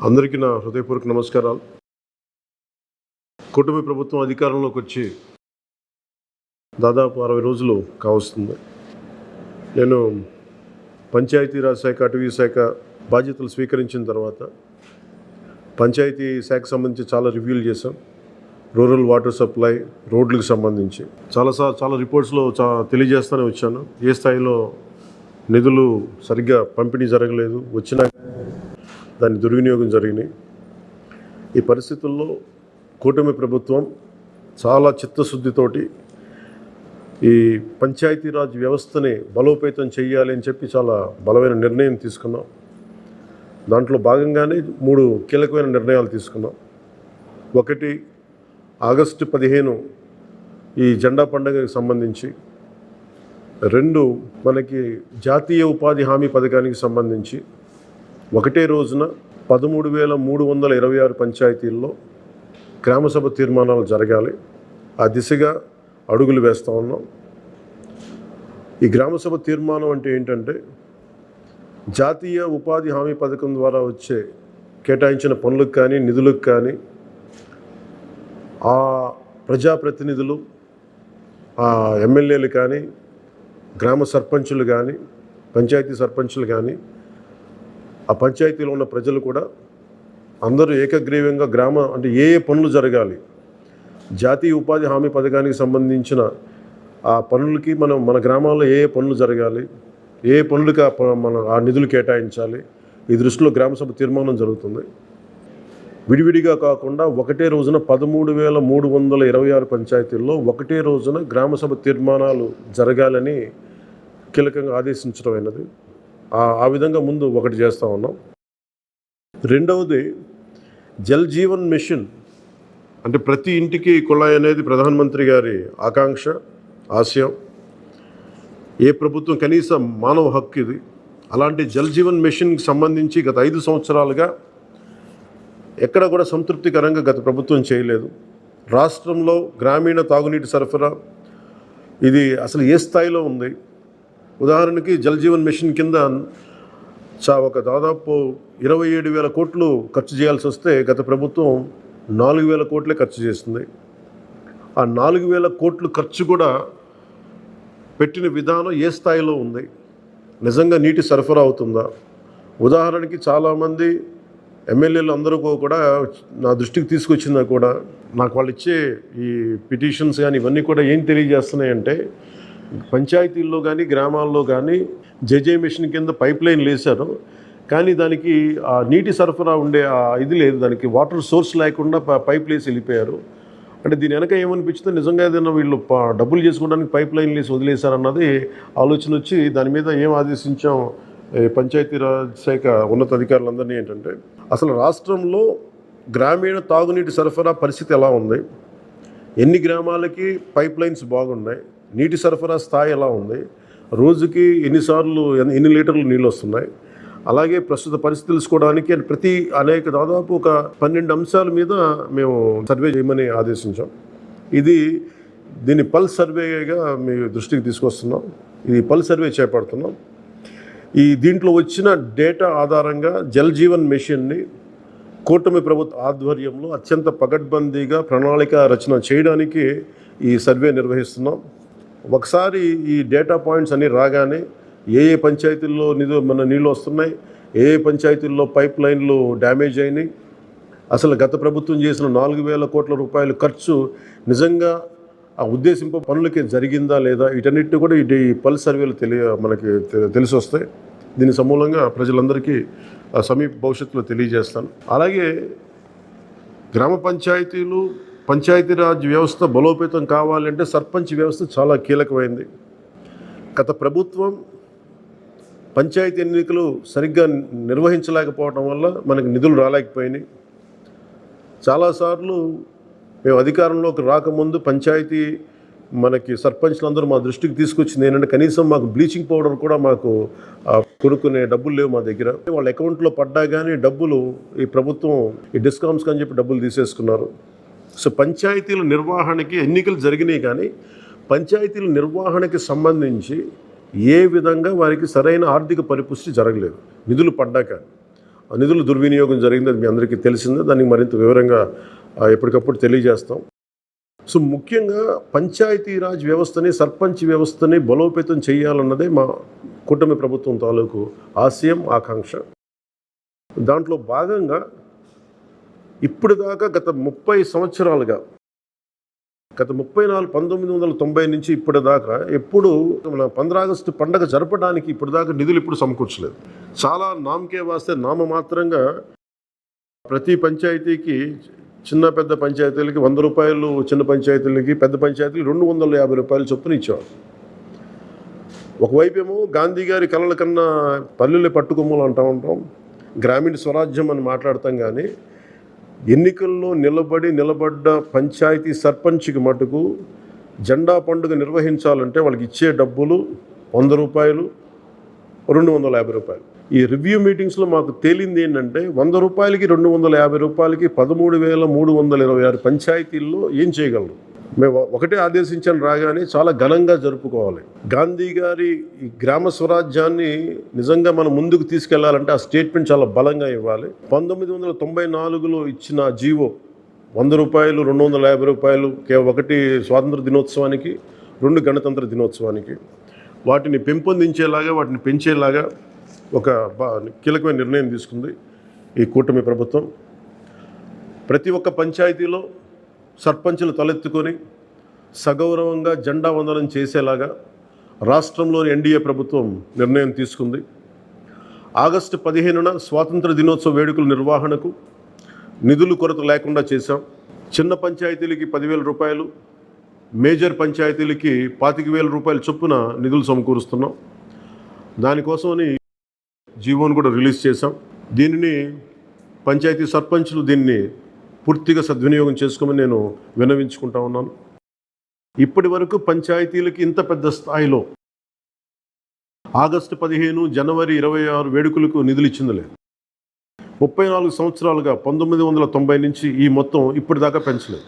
అందరికీ నా హృదయపూర్వక నమస్కారాలు. కూటమి ప్రభుత్వం అధికారంలోకి వచ్చి దాదాపు 60 రోజులు కావస్తుంది. నేను పంచాయతీరాజ్ శాఖ, అటవీ శాఖ బాధ్యతలు స్వీకరించిన తర్వాత పంచాయతీ శాఖకు సంబంధించి చాలా రివ్యూలు చేశాం. రూరల్ వాటర్ సప్లై, రోడ్లకు సంబంధించి చాలా రిపోర్ట్స్లో తెలియజేస్తూనే వచ్చాను. ఏ స్థాయిలో నిధులు సరిగ్గా పంపిణీ జరగలేదు, వచ్చినా దాని దుర్వినియోగం జరిగినాయి. ఈ పరిస్థితుల్లో కూటమి ప్రభుత్వం చాలా చిత్తశుద్ధితోటి ఈ పంచాయతీరాజ్ వ్యవస్థని బలోపేతం చేయాలి అని చెప్పి చాలా బలమైన నిర్ణయం తీసుకున్నాం. దాంట్లో భాగంగానే 3 కీలకమైన నిర్ణయాలు తీసుకున్నాం. ఒకటి, ఆగస్టు 15 ఈ జెండా పండుగకి సంబంధించి. 2, మనకి జాతీయ ఉపాధి హామీ పథకానికి సంబంధించి ఒకటే రోజున 13,326 పంచాయతీల్లో గ్రామసభ తీర్మానాలు జరగాలి. ఆ దిశగా అడుగులు వేస్తూ ఉన్నాం. ఈ గ్రామసభ తీర్మానం అంటే ఏంటంటే, జాతీయ ఉపాధి హామీ పథకం ద్వారా వచ్చే కేటాయించిన పనులకు కానీ నిధులకు కానీ ఆ ప్రజాప్రతినిధులు, ఆ ఎమ్మెల్యేలు కానీ, గ్రామ సర్పంచులు కానీ, పంచాయతీ సర్పంచులు కానీ, ఆ పంచాయతీలో ఉన్న ప్రజలు కూడా అందరూ ఏకగ్రీవంగా అంటే ఏ పనులు జరగాలి, జాతీయ ఉపాధి హామీ పథకానికి సంబంధించిన ఆ పనులకి మన గ్రామాల్లో ఏ పనులు జరగాలి, ఏ పనులకి ఆ నిధులు కేటాయించాలి, ఈ దృష్టిలో గ్రామసభ తీర్మానం జరుగుతుంది. విడివిడిగా కాకుండా ఒకటే రోజున 13,326 పంచాయతీల్లో ఒకటే రోజున గ్రామసభ తీర్మానాలు జరగాలని కీలకంగా ఆదేశించడం అయినది. ఆ విధంగా ముందు ఒకటి చేస్తూ ఉన్నాం. రెండవది, జల్ జీవన్ మిషన్. అంటే ప్రతి ఇంటికి కుళాయి అనేది ప్రధానమంత్రి గారి ఆకాంక్ష, ఆశయం. ఏ ప్రభుత్వం కనీస మానవ హక్కు ఇది. అలాంటి జల్ జీవన్ మిషన్కి సంబంధించి గత 5 సంవత్సరాలుగా ఎక్కడ కూడా సంతృప్తికరంగా గత ప్రభుత్వం చేయలేదు. రాష్ట్రంలో గ్రామీణ తాగునీటి సరఫరా ఇది అసలు ఏ స్థాయిలో ఉంది? ఉదాహరణకి జల్ జీవన్ మిషన్ కింద ఒక దాదాపు 27,000 కోట్లు ఖర్చు చేయాల్సి వస్తే గత ప్రభుత్వం 4,000 కోట్లే ఖర్చు చేస్తుంది. ఆ 4,000 కోట్లు ఖర్చు కూడా పెట్టిన విధానం ఏ స్థాయిలో ఉంది? నిజంగా నీటి సరఫరా అవుతుందా? ఉదాహరణకి చాలామంది ఎమ్మెల్యేలు అందరూ కూడా నా దృష్టికి తీసుకొచ్చినా కూడా నాకు వాళ్ళు ఇచ్చే ఈ పిటిషన్స్ కానీ ఇవన్నీ కూడా ఏం తెలియజేస్తున్నాయంటే, పంచాయతీల్లో కానీ గ్రామాల్లో కానీ జేజే మిషన్ కింద పైప్ లైన్లు వేశారు, కానీ దానికి ఆ నీటి సరఫరా ఉండే ఇది లేదు, దానికి వాటర్ సోర్స్ లేకుండా పైప్ వేసి వెళ్ళిపోయారు. అంటే దీని వెనక ఏమనిపించిందో, నిజంగా ఏదైనా వీళ్ళు డబ్బులు చేసుకోవడానికి పైప్ లైన్లు వేసి వదిలేశారన్నది ఆలోచన వచ్చి దాని మీద ఏం ఆదేశించాం పంచాయతీరాజ్ శాఖ ఉన్నతాధికారులందరినీ ఏంటంటే, అసలు రాష్ట్రంలో గ్రామీణ తాగునీటి సరఫరా పరిస్థితి ఎలా ఉంది, ఎన్ని గ్రామాలకి పైప్ లైన్స్ బాగున్నాయి, నీటి సరఫరా స్థాయి ఎలా ఉంది, రోజుకి ఎన్ని లీటర్లు నీళ్ళు వస్తున్నాయి, అలాగే ప్రస్తుత పరిస్థితి తెలుసుకోవడానికి దాదాపు ఒక 12 అంశాల మీద మేము సర్వే చేయమని ఆదేశించాం. దీన్ని పల్స్ సర్వేగా మీ దృష్టికి తీసుకొస్తున్నాం. ఇది పల్స్ సర్వే చేపడుతున్నాం. దీంట్లో వచ్చిన డేటా ఆధారంగా జల్ జీవన్ మిషన్ని కూటమి ప్రభుత్వ ఆధ్వర్యంలో అత్యంత పకడ్బందీగా ప్రణాళిక రచన చేయడానికి ఈ సర్వే నిర్వహిస్తున్నాం. ఒకసారి ఈ డేటా పాయింట్స్ అన్నీ రాగానే ఏ పంచాయతీల్లో నీళ్ళు వస్తున్నాయి, ఏ పంచాయతీల్లో పైప్ లైన్లు డ్యామేజ్ అయినాయి, అసలు గత ప్రభుత్వం చేసిన 4,000 కోట్ల రూపాయల ఖర్చు నిజంగా ఆ ఉద్దేశింపు పనులకి జరిగిందా లేదా, వీటన్నిటిని కూడా ఈ పల్స్ సర్వేలు మనకి తెలిసి వస్తాయి. దీని సమూలంగా ప్రజలందరికీ సమీప భవిష్యత్తులో తెలియజేస్తాను. అలాగే గ్రామ పంచాయతీలు, పంచాయతీరాజ్ వ్యవస్థ బలోపేతం కావాలంటే సర్పంచ్ వ్యవస్థ చాలా కీలకమైంది. గత ప్రభుత్వం పంచాయతీ ఎన్నికలు సరిగ్గా నిర్వహించలేకపోవడం వల్ల మనకి నిధులు రాలేకపోయినాయి. చాలాసార్లు మేము అధికారంలోకి రాకముందు పంచాయతీ మనకి సర్పంచ్లందరూ మా దృష్టికి తీసుకొచ్చింది ఏంటంటే, కనీసం మాకు బ్లీచింగ్ పౌడర్ కూడా మాకు కొనుక్కునే డబ్బులు లేవు మా దగ్గర. వాళ్ళ అకౌంట్లో పడ్డా కానీ డబ్బులు ఈ ప్రభుత్వం ఈ డిస్కౌంట్స్ అని చెప్పి డబ్బులు తీసేసుకున్నారు. సో పంచాయతీల నిర్వహణకి ఎన్నికలు జరిగినాయి, కానీ పంచాయతీల నిర్వహణకి సంబంధించి ఏ విధంగా వారికి సరైన ఆర్థిక పరిపుష్టి జరగలేదు నిధులు పడ్డాక. నిధుల దుర్వినియోగం జరిగింది, అది మీ అందరికీ తెలిసిందే. దానికి మరింత వివరంగా ఎప్పటికప్పుడు తెలియజేస్తాం. సో ముఖ్యంగా పంచాయతీరాజ్ వ్యవస్థని, సర్పంచ్ వ్యవస్థని బలోపేతం చేయాలన్నదే మా కూటమి ప్రభుత్వం తాలూకు ఆశయం, ఆకాంక్ష. దాంట్లో భాగంగా ఇప్పుడు దాకా గత 30 సంవత్సరాలుగా, గత 1990 నుంచి ఇప్పటిదాకా ఎప్పుడు మన 15 ఆగస్టు పండగ జరపడానికి ఇప్పటిదాకా నిధులు ఇప్పుడు సమకూర్చలేదు. చాలా నామకే వాస్తే నామమాత్రంగా ప్రతి పంచాయతీకి, చిన్న పెద్ద పంచాయతీలకి 100 రూపాయలు, చిన్న పంచాయతీలకి, పెద్ద పంచాయతీలు 250 రూపాయలు చొప్పున ఇచ్చేవాడు. ఒకవైపేమో గాంధీ గారి కలల కన్నా పల్లెలే పట్టుకొమ్మలు అంటూ ఉంటాం, గ్రామీణ స్వరాజ్యం అని మాట్లాడతాం. కానీ ఎన్నికల్లో నిలబడ్డ పంచాయతీ సర్పంచ్కి మటుకు జెండా పండుగ నిర్వహించాలంటే వాళ్ళకి ఇచ్చే డబ్బులు 100 రూపాయలు, 250 రూపాయలు. ఈ రివ్యూ మీటింగ్స్లో మాకు తేలింది ఏంటంటే 100 రూపాయలకి, 250 రూపాయలకి 13,326 పంచాయతీల్లో ఏం చేయగలరు? మేము ఒకటే ఆదేశించాను, రాగానే చాలా ఘనంగా జరుపుకోవాలి. గాంధీ గారి ఈ గ్రామ స్వరాజ్యాన్ని నిజంగా మనం ముందుకు తీసుకెళ్లాలంటే ఆ స్టేట్మెంట్ చాలా బలంగా ఇవ్వాలి. 1994లో ఇచ్చిన జీవో 100 రూపాయలు, 250 రూపాయలు, ఒకటి స్వాతంత్ర దినోత్సవానికి, 2 గణతంత్ర దినోత్సవానికి, వాటిని పెంపొందించేలాగా, వాటిని పెంచేలాగా ఒక కీలకమైన నిర్ణయం తీసుకుంది ఈ కూటమి ప్రభుత్వం. ప్రతి ఒక్క పంచాయతీలో సర్పంచులు తలెత్తుకొని సగౌరవంగా జెండా వందనం చేసేలాగా రాష్ట్రంలోని ఎన్డీఏ ప్రభుత్వం నిర్ణయం తీసుకుంది. ఆగస్టు 15న స్వాతంత్ర దినోత్సవ వేడుకల నిర్వహణకు నిధులు కొరత లేకుండా చేశాం. చిన్న పంచాయతీలకి 10,000 రూపాయలు, మేజర్ పంచాయతీలకి 25,000 రూపాయల చొప్పున నిధులు సమకూరుస్తున్నాం. దానికోసమని జీవోను కూడా రిలీజ్ చేశాం. దీనిని పంచాయతీ సర్పంచులు దీన్ని పూర్తిగా సద్వినియోగం చేసుకోమని నేను విన్నవించుకుంటా ఉన్నాను. ఇప్పటి వరకు పంచాయతీలకి ఇంత పెద్ద స్థాయిలో ఆగస్టు 15, జనవరి 26 వేడుకలకు నిధులు ఇచ్చింది లేదు. 34 సంవత్సరాలుగా 1990 నుంచి ఈ మొత్తం ఇప్పటిదాకా పెంచలేదు.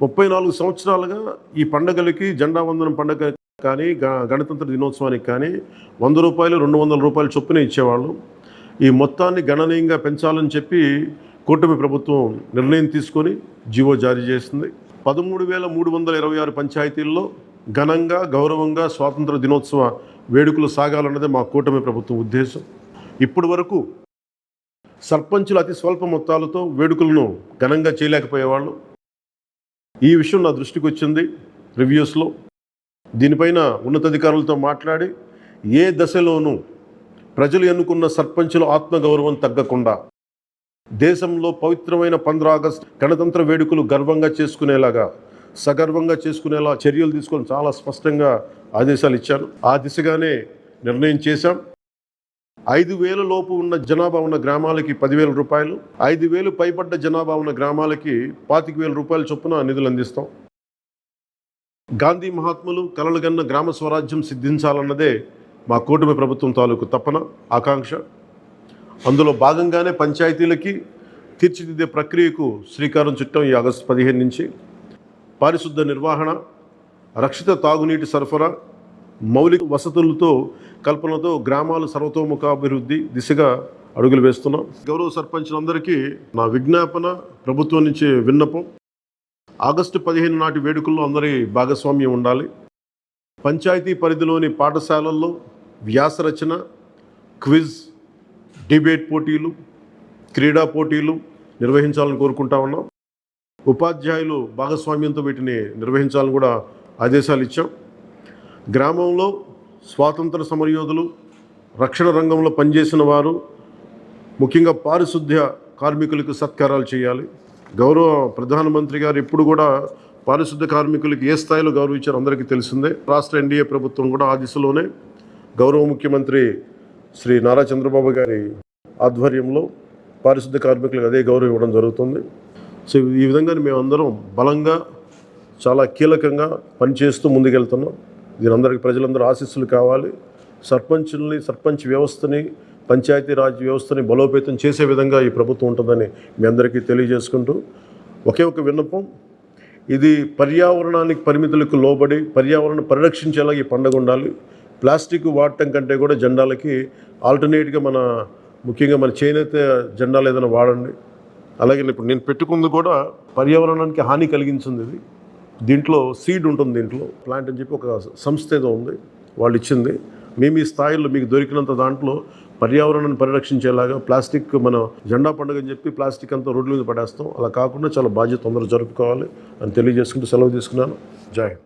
34 సంవత్సరాలుగా ఈ పండగలకి, జెండా వందనం పండగ కానీ, గణతంత్ర దినోత్సవానికి కానీ 100 రూపాయలు, 200 రూపాయలు చొప్పున ఇచ్చేవాళ్ళు. ఈ మొత్తాన్ని గణనీయంగా పెంచాలని చెప్పి కూటమి ప్రభుత్వం నిర్ణయం తీసుకొని జీవో జారీ చేసింది. 13,326 పంచాయతీల్లో ఘనంగా, గౌరవంగా స్వాతంత్ర దినోత్సవ వేడుకలు సాగాలన్నదే మా కూటమి ప్రభుత్వం ఉద్దేశం. ఇప్పటి వరకు సర్పంచులు అతి స్వల్ప మొత్తాలతో వేడుకలను ఘనంగా చేయలేకపోయేవాళ్ళు. ఈ విషయం నా దృష్టికి వచ్చింది రివ్యూస్లో. దీనిపైన ఉన్నతాధికారులతో మాట్లాడి ఏ దశలోనూ ప్రజలు ఎన్నుకున్న సర్పంచుల ఆత్మగౌరవం తగ్గకుండా దేశంలో పవిత్రమైన 15 ఆగస్టు గణతంత్ర వేడుకలు గర్వంగా చేసుకునేలాగా, సగర్వంగా చేసుకునేలా చర్యలు తీసుకొని చాలా స్పష్టంగా ఆదేశాలు ఇచ్చాను. ఆ దిశగానే నిర్ణయం చేశాం. 5,000 లోపు ఉన్న జనాభా ఉన్న గ్రామాలకి 10,000 రూపాయలు, 5,000 పైబడ్డ జనాభా ఉన్న గ్రామాలకి 25,000 రూపాయల చొప్పున నిధులు అందిస్తాం. గాంధీ మహాత్ములు కలలుగన్న గ్రామ స్వరాజ్యం సిద్ధించాలన్నదే మా కూటమి ప్రభుత్వం తాలూకు తపన, ఆకాంక్ష. అందులో భాగంగానే పంచాయతీలకి తీర్చిదిద్దే ప్రక్రియకు శ్రీకారం చుట్టాం. ఈ ఆగస్టు 15 నుంచి పారిశుద్ధ నిర్వహణ, రక్షిత తాగునీటి సరఫరా, మౌలిక వసతులతో కల్పనతో గ్రామాలు సర్వతోముఖాభివృద్ధి దిశగా అడుగులు వేస్తున్నాం. గౌరవ సర్పంచులందరికీ నా విజ్ఞాపన, ప్రభుత్వం నుంచి విన్నపం, ఆగస్టు 15 నాటి వేడుకల్లో అందరి భాగస్వామ్యం ఉండాలి. పంచాయతీ పరిధిలోని పాఠశాలల్లో వ్యాసరచన, క్విజ్, డిబేట్ పోటీలు, క్రీడా పోటీలు నిర్వహించాలని కోరుకుంటా ఉన్నాం. ఉపాధ్యాయులు భాగస్వామ్యంతో వీటిని నిర్వహించాలని కూడా ఆదేశాలు ఇచ్చాం. గ్రామంలో స్వాతంత్ర సమరయోధులు, రక్షణ రంగంలో పనిచేసిన వారు, ముఖ్యంగా పారిశుద్ధ్య కార్మికులకు సత్కారాలు చేయాలి. గౌరవ ప్రధానమంత్రి గారు ఇప్పుడు కూడా పారిశుద్ధ కార్మికులకి ఏ స్థాయిలో గౌరవించారో అందరికీ తెలిసిందే. రాష్ట్ర ఎన్డీఏ ప్రభుత్వం కూడా ఆ దిశలోనే గౌరవ ముఖ్యమంత్రి శ్రీ నారా చంద్రబాబు గారి ఆధ్వర్యంలో పారిశుద్ధ కార్మికులకు అదే గౌరవం ఇవ్వడం జరుగుతుంది. సో ఈ విధంగా మేమందరం బలంగా, చాలా కీలకంగా పనిచేస్తూ ముందుకెళ్తున్నాం. దీని అందరికీ ప్రజలందరూ ఆశీస్సులు కావాలి. సర్పంచ్ వ్యవస్థని, పంచాయతీరాజ్ వ్యవస్థని బలోపేతం చేసే విధంగా ఈ ప్రభుత్వం ఉంటుందని మీ అందరికీ తెలియజేసుకుంటూ, ఒకే ఒక విన్నపం, ఇది పర్యావరణానికి పరిమితులకు లోబడి పర్యావరణం పరిరక్షించేలా ఈ పండుగ ఉండాలి. ప్లాస్టిక్ వాడటం కంటే కూడా జెండాలకి ఆల్టర్నేట్గా మన ముఖ్యంగా మన చేనేత జెండాలు ఏదైనా వాడండి. అలాగే ఇప్పుడు నేను పెట్టుకుంది కూడా పర్యావరణానికి హాని కలిగించింది ఇది. దీంట్లో సీడ్ ఉంటుంది, దీంట్లో ప్లాంట్ అని చెప్పి ఒక సంస్థ ఏదో ఉంది, వాళ్ళు ఇచ్చింది. మేము ఈ స్థాయిలో మీకు దొరికినంత దాంట్లో పర్యావరణాన్ని పరిరక్షించేలాగా ప్లాస్టిక్, మన జెండా పండుగ అని చెప్పి ప్లాస్టిక్ అంతా రోడ్ల మీద పడేస్తాం. అలా కాకుండా చాలా బాధ్యత తొందరగా జరుపుకోవాలి అని తెలియజేసుకుంటూ సెలవు తీసుకున్నాను. జై హింద్.